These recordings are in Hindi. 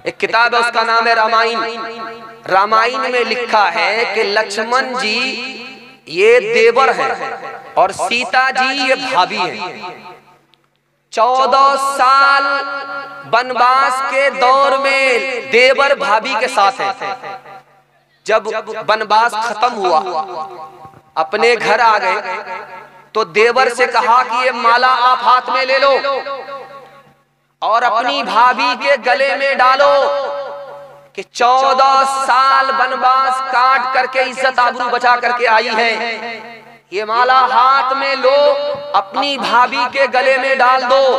एक किताब है उसका नाम है रामायण। रामायण में लिखा है कि लक्ष्मण जी ये देवर है और सीता जी ये भाभी है। 14 साल वनवास के दौर में देवर भाभी के साथ है। जब वनवास खत्म हुआ अपने घर आ गए तो देवर से कहा कि ये माला आप हाथ में ले लो और अपनी भाभी के गले में डालो कि 14 साल वनवास काट करके इज्जत आबरू बचा करके आई है। ये माला हाथ में लो, अपनी भाभी के गले में डाल दो।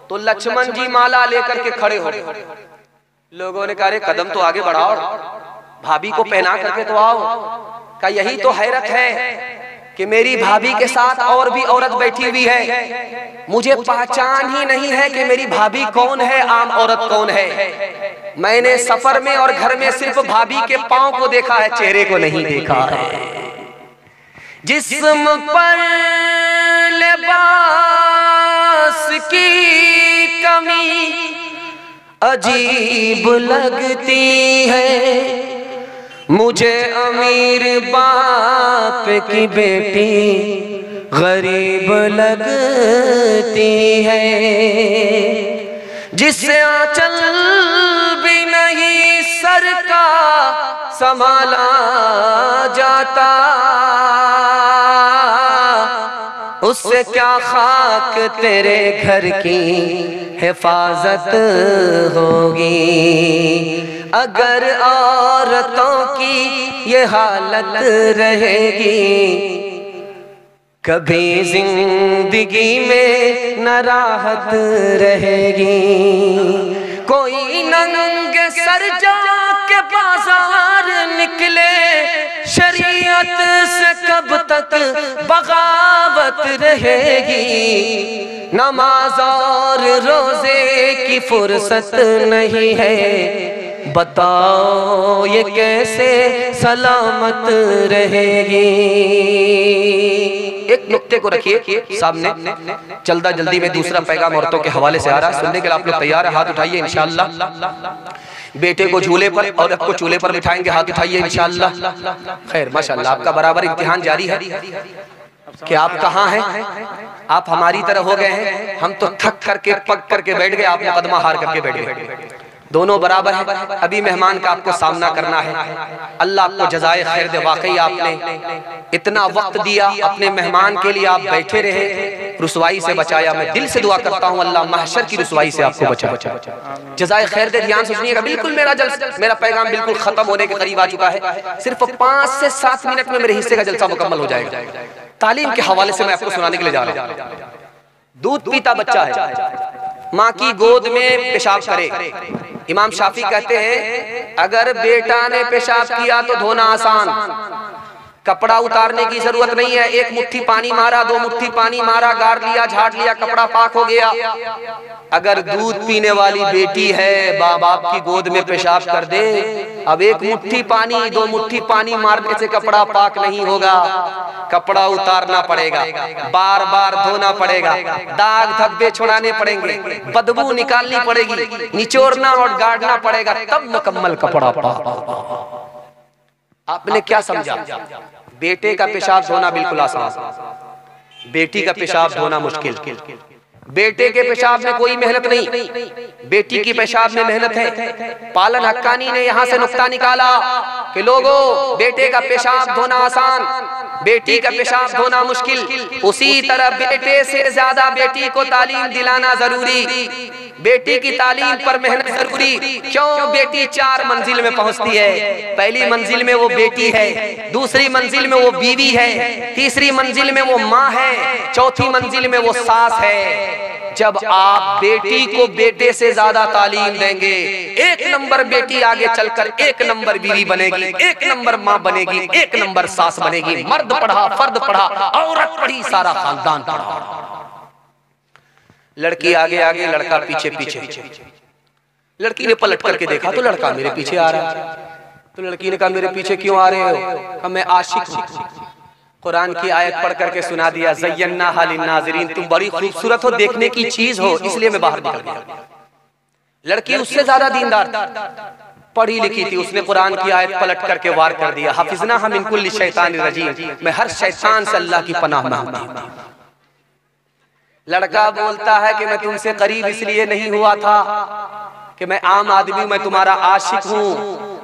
तो लक्ष्मण जी माला लेकर के खड़े हो गए। लोगों ने कहा कदम तो आगे बढ़ाओ, भाभी को पहना करके तो आओ। का यही तो हैरत है कि मेरी भाभी के साथ और भी औरत बैठी हुई है, मुझे पहचान ही नहीं है कि मेरी भाभी कौन है, आम औरत कौन है। मैंने सफर में और घर में सिर्फ भाभी के पांव को देखा है, चेहरे को नहीं देखा है। जिस्म पर लिबास की कमी अजीब लगती है, मुझे अमीर बाप की बेटी गरीब लगती है। जिससे आंचल भी नहीं सर का संभाला जाता, उससे क्या खाक तेरे घर की हिफाजत होगी। अगर औरतों की ये हालत रहेगी, कभी जिंदगी में न राहत रहेगी। कोई नंगे सर जाके बाजार निकले, शरीयत से कब तक बगावत रहेगी। नमाज और रोजे की फुर्सत नहीं है, बताओ ये कैसे सलामत रहेगी। एक नुक्ते को रखिए सामने, चलता जल्दी में दूसरा पैगाम औरतों के हवाले से आ रहा है, सुनने के लिए आप लोग तैयार है? हाथ उठाइए इंशाअल्लाह। बेटे को झूले पर और आपको चूल्हे पर बिठाएंगे, हाथ उठाइए इंशाअल्लाह। खैर माशाअल्लाह, आपका बराबर इम्तिहान जारी है कि आप कहाँ हैं? आप हमारी तरह हो गए हैं, हम तो थक करके पक करके बैठ गए, आप मुकदमा हार करके बैठ गए। दोनों बराबर है। अभी मेहमान का आपको सामना करना है। अल्लाह आपको जज़ाए खैर दे। वाकई आपने इतना वक्त दिया अपने मेहमान के लिए, आप बैठे रहे, रुसवाई से बचाया। मैं दिल से दुआ करता हूँ अल्लाह महशर की रुसवाई से आपको बचाए, जज़ाए खैर दे। ध्यान सुनिएगा, बिल्कुल मेरा पैगाम बिल्कुल खत्म होने के करीब आ चुका है। सिर्फ 5 से 7 मिनट में मेरे हिस्से का जलसा मुकम्मल हो जाएगा। तालीम के हवाले से मैं आपको सुनाने के लिए जा रहा हूँ। दूध पीता बच्चा है, माँ की गोद में पेशाब करे। इमाम शाफी कहते हैं अगर बेटा ने पेशाब किया तो धोना आसान, कपड़ा उतारने की जरूरत नहीं है। 1 मुट्ठी पानी मारा, 2 मुट्ठी पानी मारा, गाड़ लिया, झाड़ लिया, कपड़ा पाक हो गया। अगर दूध पीने वाली बेटी है, बाप बाप की गोद में पेशाब कर दे, अब 1 मुट्ठी पानी 2 मुट्ठी पानी मारने से कपड़ा पाक नहीं होगा, कपड़ा उतारना पड़ेगा, बार बार धोना पड़ेगा, दाग धब्बे छुड़ाने पड़ेंगे, बदबू निकालनी पड़ेगी, निचोड़ना और गाड़ना पड़ेगा, तब मुकम्मल कपड़ा पाक। आपने क्या समझा? बेटे का पेशाब धोना बिल्कुल आसान, बेटी का पेशाब धोना मुश्किल। बेटे के पेशाब में कोई मेहनत नहीं, बेटी की पेशाब में मेहनत है। पालन हक्कानी ने यहाँ से नुक्ता निकाला कि लोगों, बेटे का पेशाब धोना आसान, बेटी का पेशाब धोना मुश्किल। उसी तरह बेटे से ज्यादा बेटी को तालीम दिलाना जरूरी, बेटी की तालीम पर मेहनत जरूरी। क्यों? बेटी 4 मंजिल में पहुंचती है। पहली मंजिल में वो बेटी है, दूसरी मंजिल में वो बीवी है, तीसरी मंजिल में वो माँ है, चौथी मंजिल में वो सास है। जब आप बेटी को बेटे से ज्यादा तालीम देंगे, 1 नंबर बेटी आगे चलकर 1 नंबर बीवी बनेगी, 1 नंबर माँ बनेगी, 1 नंबर सास बनेगी। मर्द पढ़ा, फर्द पढ़ा, औरत पढ़ी, सारा खानदान पढ़ा। लड़की आगे आगे, लड़का पीछे पीछे। लड़की ने पलट करके देखा तो लड़का मेरे पीछे आ रहा है। तो लड़की ने कहा मेरे पीछे क्यों आ रहे हो? मैं आशिक हूं। कुरान की आयत पढ़ करके सुना दिया, ज़य्यन्नाहा लिन्नाज़िरीन, तुम बड़ी खूबसूरत हो, देखने की चीज हो, इसलिए मैं बाहर निकल गया। लड़की उससे ज्यादा दीनदार थी, पढ़ी लिखी थी, उसने कुरान की आयत पलट करके वार कर दिया, हाफिजना हम मिन कुल्ली शैतानिर रजीम, मैं हर शैतान से अल्लाह की पनाह मांगती हूं। लड़का बोलता है कि मैं तुमसे करीब इसलिए नहीं हुआ था कि मैं आम आदमी, मैं तुम्हारा आशिक हूं,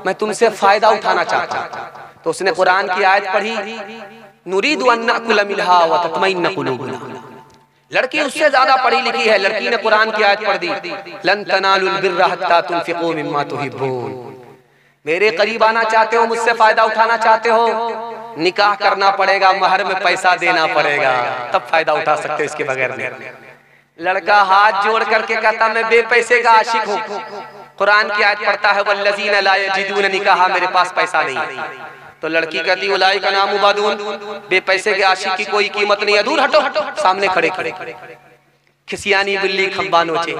मैं तुमसे फायदा उठाना चाहता हूं। तो उसने कुरान की आयत पढ़ी, नुरीदु अन नअकुल मिनहा व तत्मइन्न कुलूबुना। लड़की उससे ज्यादा पढ़ी लिखी है, लड़की ने कुरान की आयत पढ़ दी, लन तनालुल बिर्रा हत्ता तुनफिकू मिम्मा तुहिब्बून। मेरे करीब आना चाहते हो, मुझसे फायदा उठाना चाहते हो, निकाह करना पड़ेगा, महर में पैसा देना पड़ेगा, तब फायदा उठा सकते हो, इसके बगैर नहीं। लड़का हाथ जोड़ करके कहता मैं बेपैसे का आशिक हूँ। कुरान की आयत पढ़ता है, वल्लज़ीना ला यजिदून निकाहा, मेरे पास पैसा नहीं है। तो लड़की कहती उलाइका नामु बादून, बेपैसे के आशिक की कोई कीमत नहीं है, दूर हटो। सामने खड़े खड़े खिसियानी बिल्ली खंबा नोचे।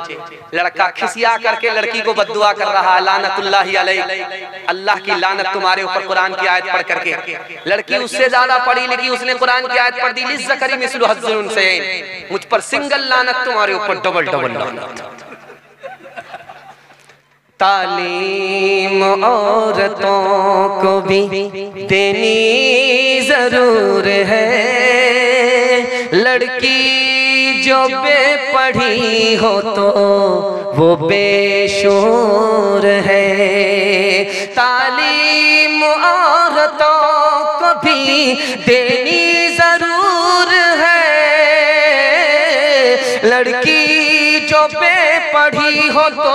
लड़का खिसिया करके लड़की को बद्दुआ कर रहा, लानतुल्लाहि अलैक, अल्लाह की लानत तुम्हारे ऊपर, कुरान की आयत पढ़ करके। लड़की उससे ज्यादा पढ़ी लिखी, उसने कुरान की आयत पढ़ दी, लिज़्ज़करी मिस्लु हज़्ज़िल उन्सयैन, मुझ पर सिंगल लानत, तुम्हारे ऊपर डबल डबल लानत। तालीम औरतों को भी देनी जरूर है, लड़की जो बेपढ़ी हो तो वो बेशूर है। तालीम औरतों को भी देनी जरूर है, लड़की जो बेपढ़ी हो तो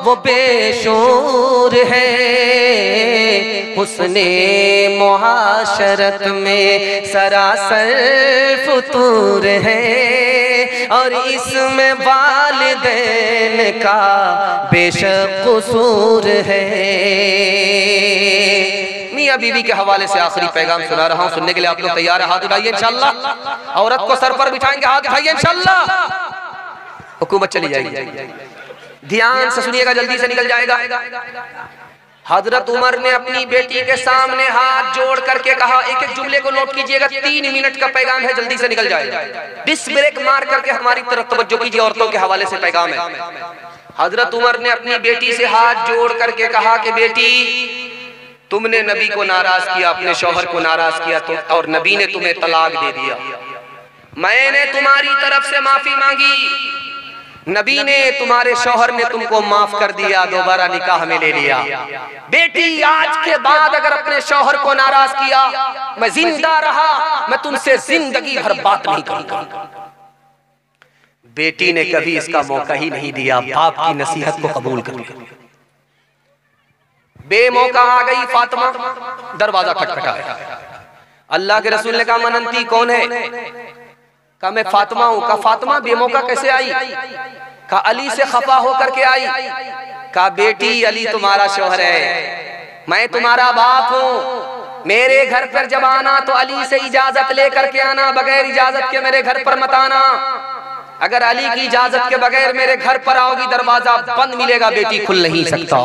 वो बेशूर है। हुस्ने मुआशरत में सरासर फुतूर है, और इसमें वालिदैन का बेशक कसूर है। मियां बीवी के हवाले से आखिरी पैगाम सुना रहा हूं, सुनने के लिए आप लोग तैयार हैं? हाथ उठाइए इंशाअल्लाह। औरत को सर पर बिठाएंगे, हाथ उठाइए इंशाअल्लाह। हुकूमत चली जाएगी, ध्यान से सुनिएगा, जल्दी से निकल जाएगा। हजरत उमर ने अपनी बेटी के सामने हाथ जोड़ करके कहा, एक एक जुमले को नोट कीजिएगा, 3 मिनट का पैगाम है, जल्दी से निकल जाएगा। डिस ब्रेक मार करके हमारी तरफ तवज्जो कीजिए, औरतों के हवाले से पैगाम है। हजरत उमर ने अपनी बेटी से हाथ जोड़ करके कहा कि बेटी, तुमने नबी को नाराज किया, अपने शौहर को नाराज किया, तो और नबी ने तुम्हें तलाक दे दिया। मैंने तुम्हारी तरफ से माफी मांगी, नबी ने, तुम्हारे शौहर ने तुमको माफ कर दिया, दोबारा निकाह में ले लिया। बेटी, आज के बाद अगर अपने शौहर को नाराज किया, मैं जिंदा रहा, मैं तुमसे जिंदगी भर बात नहीं करूंगा। बेटी ने कभी इसका मौका ही नहीं दिया, बाप की नसीहत को कबूल कर लिया। बेमौका आ गई फातिमा, दरवाजा खटखटाया। अल्लाह के रसूल ने कहा, मनंती कौन है? कहा मैं फातिमा हूं। कहा फातिमा बेमौका कैसे आई? कहा अली से खफा होकर के आई। कहा बेटी, अली तुम्हारा शौहर है, मैं तुम्हारा बाप हूं, मेरे घर पर जब आना तो अली से इजाजत लेकर के आना, बगैर इजाजत के मेरे घर पर मत आना। अगर अली की इजाजत के बगैर मेरे घर पर आओगी, दरवाजा बंद मिलेगा, बेटी खुल नहीं सकता।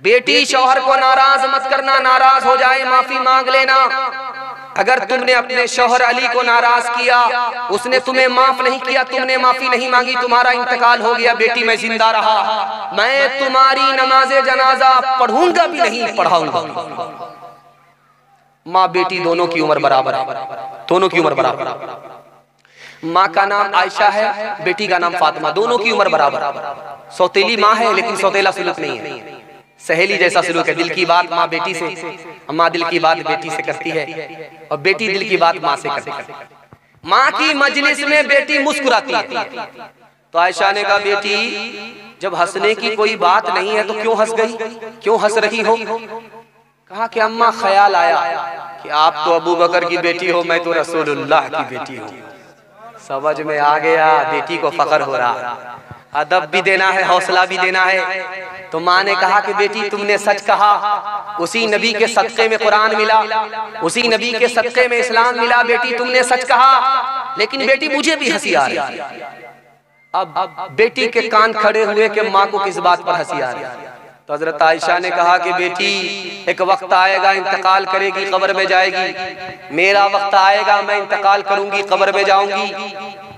बेटी, शौहर को नाराज मत करना, नाराज हो जाए माफी मांग लेना। अगर तुमने अपने शौहर अली को नाराज किया, उसने तुम्हें माफ नहीं किया, तुमने माफी नहीं मांगी, तुम्हारा इंतकाल हो गया, बेटी मैं जिंदा रहा, मैं तुम्हारी नमाजे जनाजा पढ़ूंगा भी नहीं, पढ़ाऊंगा। माँ बेटी दोनों की उम्र बराबर, दोनों की उम्र बराबर। माँ का नाम आयशा है, बेटी का नाम फातिमा, दोनों की उम्र बराबर। सौतेली माँ है लेकिन सौतेला सुलूक नहीं है, सहेली जैसा सलूक है। दिल की बात माँ बेटी से, माँ दिल की बात बेटी से करती है, और बेटी दिल की बात माँ से करती है। माँ की मजलिस में बेटी मुस्कुराती है। तो आयशा ने कहा बेटी, जब हंसने की कोई बात नहीं है तो क्यों हंस गई, क्यों हंस रही हो? कहा कि अम्मा ख्याल आया कि आप तो अबू बकर की बेटी हो, मैं तो रसूलुल्लाह की बेटी हूँ। समझ में आ गया, बेटी को फख्र हो रहा, अदब भी देना है, हौसला भी देना है। तो माँ ने कहा कि बेटी तुमने सच कहा, उसी नबी के सदक़े में कुरान मिला, उसी नबी के सदक़े में इस्लाम मिला, बेटी तुमने सच कहा। लेकिन बेटी मुझे भी हंसी आ रही। अब बेटी के कान खड़े हुए कि माँ को किस बात पर हंसी आ रही। तो हजरत आयशा ने कहा कि बेटी एक वक्त आएगा इंतकाल करेगी, कब्र में जाएगी, मेरा वक्त आएगा मैं इंतकाल करूंगी, कब्र में जाऊंगी।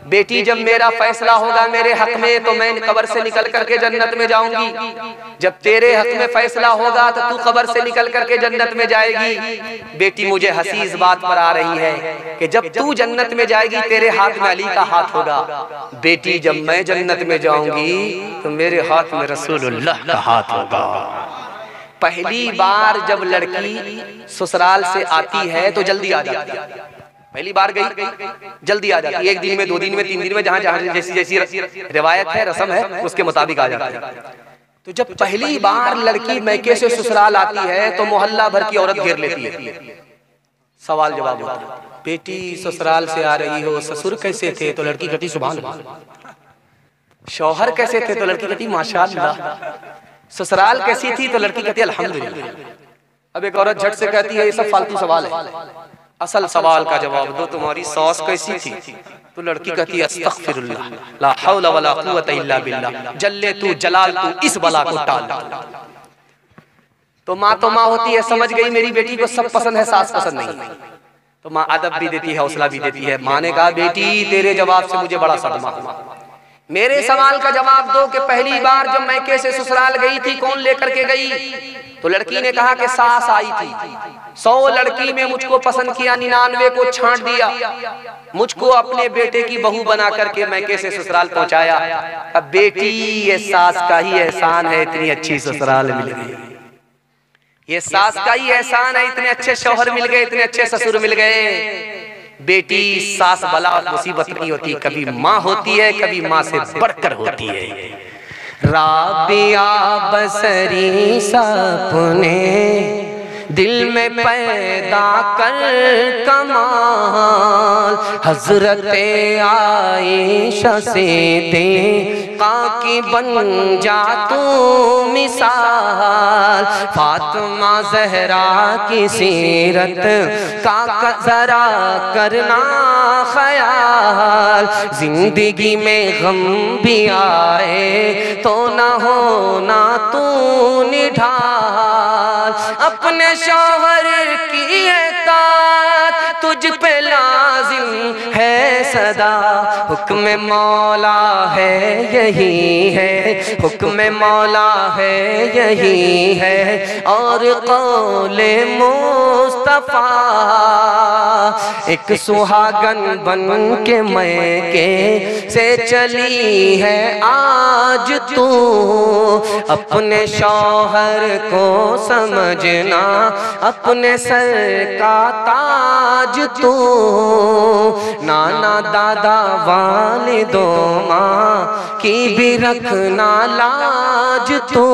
बेटी जब मेरा फैसला होगा मेरे हक में तो मैं कब्र से निकल करके जन्नत में जाऊंगी, जब तेरे हक में फैसला होगा तो तू कब्र से निकल करके जन्नत में जाएगी। बेटी मुझे हंसी इस बात पर आ रही है कि जब तू जन्नत में जाएगी तेरे हाथ में अली का हाथ होगा, बेटी जब मैं जन्नत में जाऊंगी तो मेरे हाथ में रसूलुल्लाह का हाथ होगा। पहली बार जब लड़की ससुराल से आती है तो जल्दी आ जाती है, पहली बार गई जल्दी आ जाती है, 1 दिन में 2 दिन में 3 दिन में जहां जहां जैसी जैसी रिवायत है रस्म है उसके मुताबिक आ जाती है। तो जब पहली बार लड़की मैके से ससुराल आती है तो मोहल्ला भर की औरत घेर लेती है, सवाल जवाब होता है, बेटी ससुराल से आ रही हो, ससुर कैसे थे? तो लड़की कहती सुभान अल्लाह। शौहर कैसे थे? तो लड़की कहती माशाअल्लाह। ससुराल कैसी थी? तो लड़की कहती अल्हम्दुलिल्लाह। अब एक औरत झट से कहती है ये सब फालतू सवाल है, असल सवाल का जवाब दो, तुम्हारी सास कैसी थी? तो लड़की कहती है अस्तगफिरुल्लाह ला हौला वला कुव्वता इल्ला बिल्लाह, जल्ले तू जलाल तू इस बला को टाल। तो माँ होती है, समझ गई मेरी बेटी को सब पसंद है, सास पसंद नहीं। तो माँ अदब भी देती है, हौसला भी देती है। माँ ने कहा बेटी तेरे जवाब से मुझे बड़ा सदमा हुआ, मेरे सवाल का जवाब दो कि पहली बार जब मैके से ससुराल गई थी कौन लेकर के गई? तो लड़की ने कहा कि सास आई थी, 100 लड़की में मुझको पसंद किया, 99 को छांट दिया, मुझको अपने बेटे की बहू बना करके मैके से ससुराल पहुंचाया। अब बेटी ये सास का ही एहसान है, इतनी अच्छी ससुराल मिल गई, ये सास का ही एहसान है, इतने अच्छे शौहर मिल गए, इतने अच्छे ससुर मिल गए। बेटी सास बला और मुसीबत नहीं होती, कभी माँ होती है, कभी माँ से बढ़कर होती है। राबिया बसरी सपने दिल में पैदा कर कमाल, हजरत आयशा से देखा कि बन जा तू मिसाल, फातिमा जहरा की सीरत का जरा करना ख्याल, जिंदगी में गम भी आए तो ना होना तू निढाल, अपने शौहर की एतात तुझ पे लाजिम है सदा, हुक्म मौला है यही है, हुक्म मौला है यही है, और कौले मुस्तफा एक सुहागन बन के मैके से चली है आज तू, अपने शौहर को समझना अपने सर का ताज तू, नाना दादा वालिदों माँ की भी रखना लाज तू,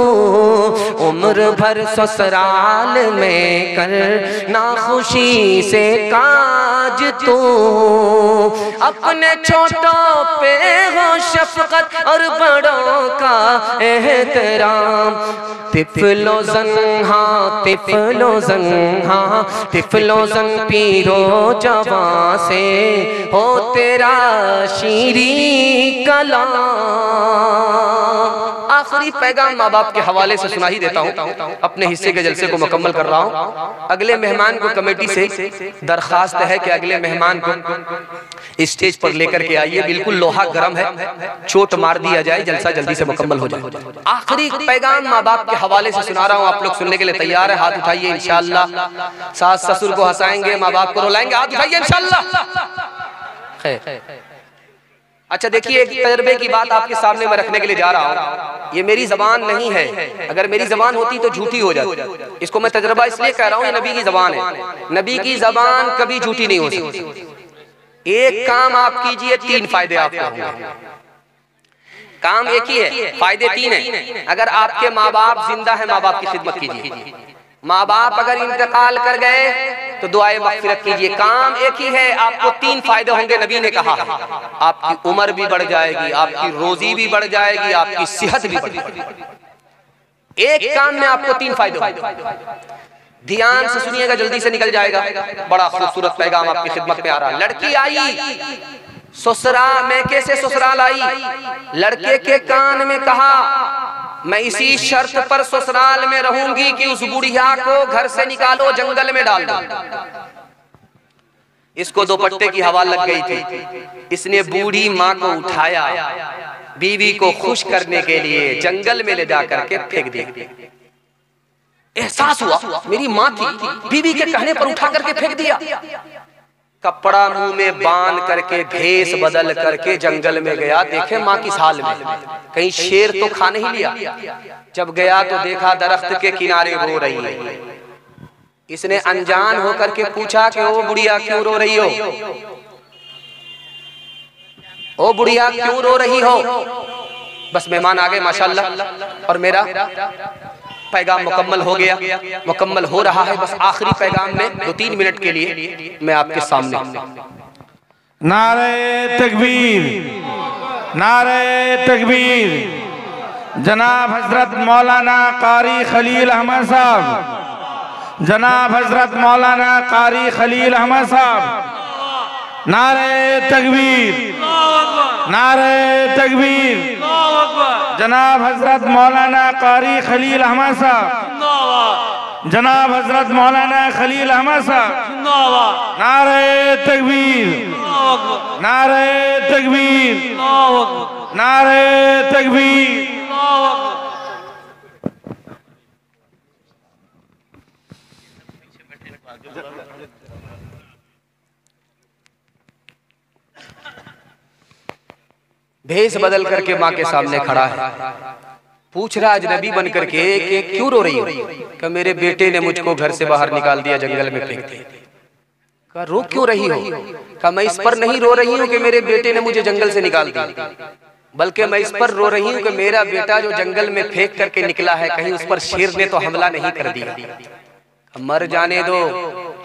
उम्र भर ससुराल में कर ना खुशी से काज तू, अपने छोटों पे हो शफकत और बड़ों का एहतराम, तिफलो ज़न्हा तिफलो ज़न्हा तिफलो ज़न पीरो जवां से हो तेरा शीरी कलाम। आखिरी पैगाम माँ बाप के हवाले से सुना ही देता हूँ, अपने हिस्से के जलसे को मुकम्मल कर रहा हूँ। अगले मेहमान को कमेटी से दरखास्त है कि अगले मेहमान को स्टेज पर लेकर के आइए, बिल्कुल लोहा गर्म है, चोट मार दिया जाए, जलसा जल्दी से मुकम्मल हो जाए। आखिरी पैगाम माँ बाप के हवाले से सुना रहा हूँ, आप लोग सुनने के लिए तैयार है? हाथ उठाइए इंशाअल्लाह। सास ससुर को हंसाएंगे, माँ बाप को रुलाएंगे, हाथ उठाइए इंशाअल्लाह। अच्छा देखिए, एक तजर्बे की बात आपके सामने मैं रखने के लिए जा रहा हूँ। ये मेरी जबान नहीं है, अगर मेरी जबान होती तो झूठी हो जाती। इसको मैं तजर्बा इसलिए कह रहा हूँ, ये नबी की जबान है, नबी की जबान कभी झूठी नहीं हो सकती। एक काम आप कीजिए, 3 फायदे आपको होंगे। काम एक ही है, फायदे 3 हैं। अगर आपके माँ बाप जिंदा है, माँ बाप की खिदमत कीजिए। माँ बाप अगर इंतकाल कर गए तो दुआए मग़फ़िरत कीजिए। काम एक ही है, आपको 3 फायदे होंगे। नबी ने कहा आपकी उम्र भी बढ़ जाएगी, आपकी रोजी भी बढ़ जाएगी, आपकी सेहत भी बढ़ जाएगी। एक काम में आपको 3 फायदे होंगे। ध्यान से सुनिएगा, जल्दी से निकल जाएगा। बड़ा खूबसूरत पैगाम आपकी खिदमत में आ रहा है। लड़की आई ससुराल, मैके से ससुराल आई, लड़के के कान में कहा मैं इसी शर्त पर ससुराल में रहूंगी कि उस बुढ़िया को घर से निकालो, जंगल में डाल दो। इसको दुपट्टे की हवा लग गई थी। इसने बूढ़ी माँ को उठाया, बीवी को खुश करने के लिए जंगल में ले जाकर के फेंक दिया। एहसास हुआ मेरी माँ थी, बीवी के कहने पर उठा करके फेंक दिया। कपड़ा मुंह में बांध करके भेष बदल करके जंगल में गया। देखे माँ किस हाल में, कहीं शेर तो खा नहीं लिया। जब गया तो देखा दरख्त के किनारे रो रही है। इसने अनजान होकर के पूछा कि ओ बुढ़िया क्यों रो रही हो, ओ बुढ़िया क्यों रो रही हो। बस मेहमान आ गए माशाल्लाह, और मेरा पैगाम मुकम्मल हो गया, मुकम्मल हो रहा है। बस आखिरी पैगाम में 2-3 मिनट के लिए मैं आपके सामने। नारे तकबीर, नारे तकबीर। जनाब हजरत मौलाना कारी खलील अहमद साहब, जनाब हजरत मौलाना कारी खलील अहमद साहब, नारे तकबीर, नारे तकबीर। जनाब हजरत मौलाना कारी खलील अहमद साहब, जनाब हजरत मौलाना खलील अहमद साहब, नारे तकबीर, नारे तकबीर, नारे तकबीर। भेष बदल करके माँ के सामने खड़ा है, पूछ रहा अजनबी बन करके कि क्यों रो रही हो। कि मेरे बेटे ने मुझको घर से बाहर निकाल दिया, जंगल में फेंक दिया। कहा रो क्यों रही हो। कहा मैं इस पर नहीं रो रही हूँ कि मेरे बेटे ने मुझे जंगल से निकाल दिया, बल्कि मैं इस पर रो रही हूँ कि मेरा बेटा जो जंगल में फेंक करके निकला है, कहीं उस पर शेर ने तो हमला नहीं कर दिया। मर जाने दो,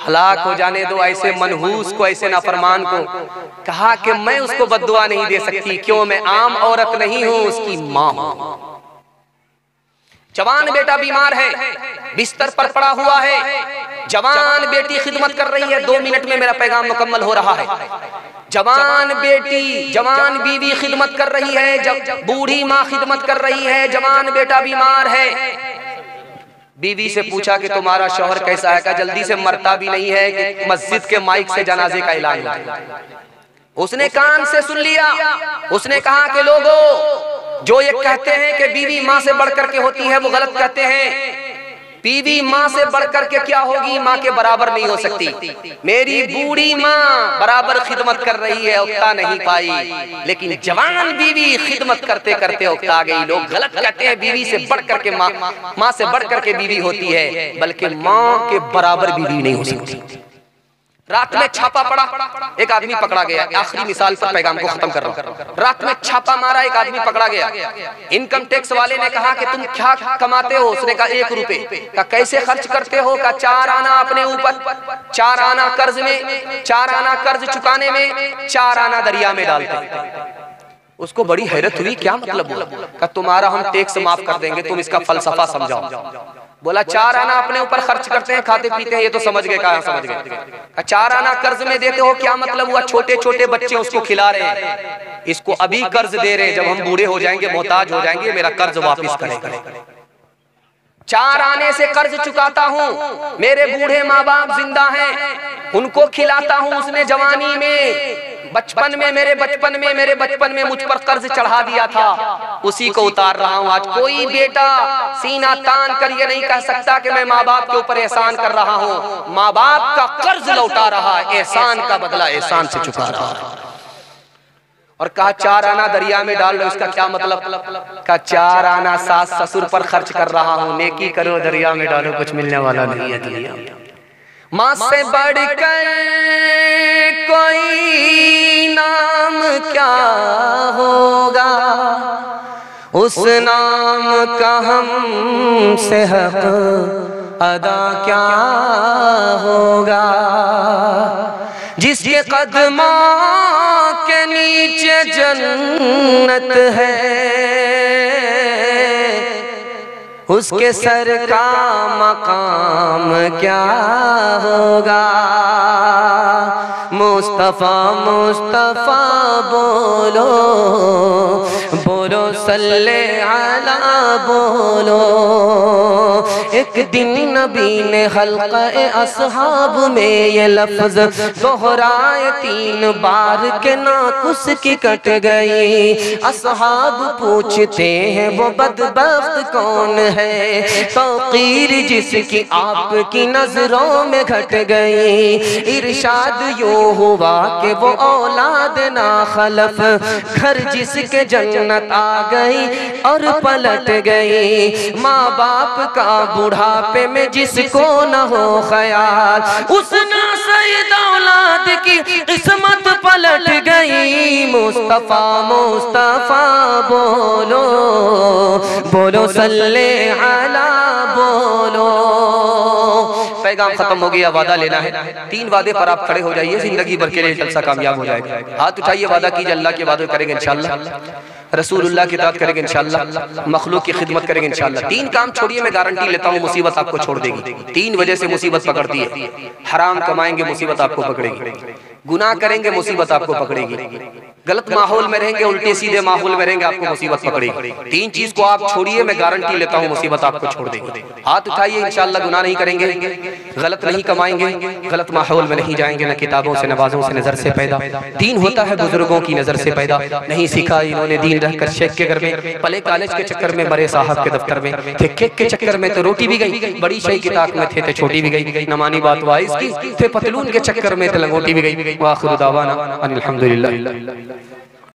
हलाक हो जाने दो ऐसे मनहूस को, ऐसे नाफरमान को। कहा कि मैं उसको बद्दुआ नहीं दे सकती, क्यों, मैं आम औरत नहीं हूं, उसकी मां हूं। जवान बेटा बीमार है, बिस्तर पर पड़ा हुआ है, जवान बेटी खिदमत कर रही है। 2 मिनट में मेरा पैगाम मुकम्मल हो रहा है। जवान बेटी, जवान बीवी खिदमत कर रही है, बूढ़ी माँ खिदमत कर रही है, जवान बेटा बीमार है। बीवी से पूछा कि तुम्हारा शौहर कैसा है। कहा जल्दी से मरता भी नहीं है कि मस्जिद के माइक से जनाजे का ऐलान हो जाए। उसने कान से सुन लिया। उसने कहा कि लोगों, जो ये कहते हैं कि बीवी माँ से बढ़कर के होती है, वो गलत कहते हैं। बीवी माँ से बढ़कर के क्या होगी, माँ के बराबर नहीं हो सकती। मेरी बूढ़ी माँ बराबर खिदमत कर रही है, उकता नहीं पाई, लेकिन जवान बीवी खिदमत करते करते उकता गई। लोग गलत कहते हैं बीवी से बढ़कर के माँ से बढ़कर के बीवी होती है, बल्कि माँ के बराबर बीवी नहीं हो सकती। रात में छापा पड़ा, एक आदमी पकड़ा गया। आखिरी मिसाल पर पैगाम को खत्म कर रहा हूं। रात में छापा मारा, एक आदमी पकड़ा गया। इनकम टैक्स वाले ने कहा कि तुम क्या कमाते हो। उसने कहा 1 रुपए। का कैसे खर्च करते हो। का 4 आना अपने ऊपर, 4 आना कर्ज में, 4 आना कर्ज चुकाने में, 4 आना दरिया में डालते। उसको बड़ी हैरत हुई, क्या मतलब हुआ। का तुम्हारा हम टैक्स माफ कर देंगे, तुम इसका फलसफा समझाओ। बोला 4 आना अपने ऊपर खर्च करते हैं, खाते पीते हैं, ये तो समझ गए। कहाँ समझ गए। 4 आना कर्ज में देते हो, क्या मतलब हुआ। छोटे छोटे बच्चे उसको खिला रहे हैं, इसको अभी कर्ज दे रहे हैं, जब हम बूढ़े हो जाएंगे, मोहताज हो जाएंगे, मेरा कर्ज वापिस करेंगे। 4 आने से कर्ज चुकाता हूँ, मेरे बूढ़े माँ बाप जिंदा हैं, उनको खिलाता हूँ। उसने जवानी में, बचपन में, मेरे बचपन में मुझ पर कर्ज चढ़ा दिया था, उसी को उतार रहा हूँ। आज कोई बेटा सीना तान कर ये नहीं कह सकता कि मैं माँ बाप के ऊपर एहसान कर रहा हूँ। माँ बाप का कर्ज लौटा रहा है, एहसान का बदला एहसान से चुका रहा है। और कहा 4 आना दरिया में डाल लो, इसका क्या मतलब। कहा 4 आना सास ससुर पर खर्च कर रहा हूँ, नेकी करो दरिया में डालो, कुछ मिलने वाला नहीं है दुनिया में। माँ से बढ़कर कोई नाम क्या होगा, उस नाम का हमसे हक अदा क्या होगा। जिसके कदमों के नीचे जन्नत है, उसके सर का मकाम क्या होगा। मुस्तफा मुस्तफा बोलो, बोलो सल्ले अला बोलो। एक दिन नबी ने हल्क़े असहाब में ये लफ्ज़ दोहराए 3 बार के नाकुस की कट गई। असहाब पूछते हैं वो बदबख्त कौन है, तौक़ीर जिसकी आपकी नजरों में घट गई। इरशाद यूं हुआ कि वो औलाद ना खलफ, घर जिसके जन्नत आ गई और पलट गई। माँ बाप का बुढ़ापे में जिसको न हो ख्याल, उस नासईद औलाद की किस्मत पलट गई। मुस्तफा मुस्तफा बोलो, बोलो सल्ले अला बोलो। पैगाम खत्म हो गया, वादा लेना है। 3 वादे पर आप खड़े हो जाइए, जिंदगी भर के लिए जलसा कामयाब हो जाएगा। हाथ उठाइए, वादा कीजिए, अल्लाह के वादे करेंगे इंशाअल्लाह, रसूलुल्लाह की इताअत करेंगे इंशाअल्लाह, मखलूक की खिदमत करेंगे इंशाअल्लाह। 3 काम छोड़िए, मैं गारंटी लेता हूँ मुसीबत आपको छोड़ देगी। 3 वजह से मुसीबत पकड़ती है। हराम कमाएंगे मुसीबत आपको पकड़ेगी, गुनाह करेंगे मुसीबत आपको पकड़ेगी, गलत माहौल में रहेंगे, उल्टे सीधे माहौल में रहेंगे, आपको मुसीबत पकड़ेगी। 3 चीज को आप छोड़िए, मैं गारंटी लेता हूँ मुसीबत आपको छोड़ देगी। हाथ उठाइए, इंशाअल्लाह गुनाह नहीं करेंगे, गलत नहीं कमाएंगे, गलत माहौल में नहीं जाएंगे, न किताबों से नवाजों से नजर से पैदा। दीन होता है बुजुर्गों की नजर से पैदा, नहीं सीखा इन्होंने दीन रहकर शेख के घर में, पले कॉलेज के चक्कर में, बड़े साहब के दफ्तर में थे, केक के चक्कर में तो रोटी भी गई, बड़ी शाही की ताक में थे तो छोटी भी गई, न मानी बात वाइज की थे, पतलून के चक्कर में तो लंगोटी भी गई। वाखिर दावाना अनिल हम्दुलिल्लाह।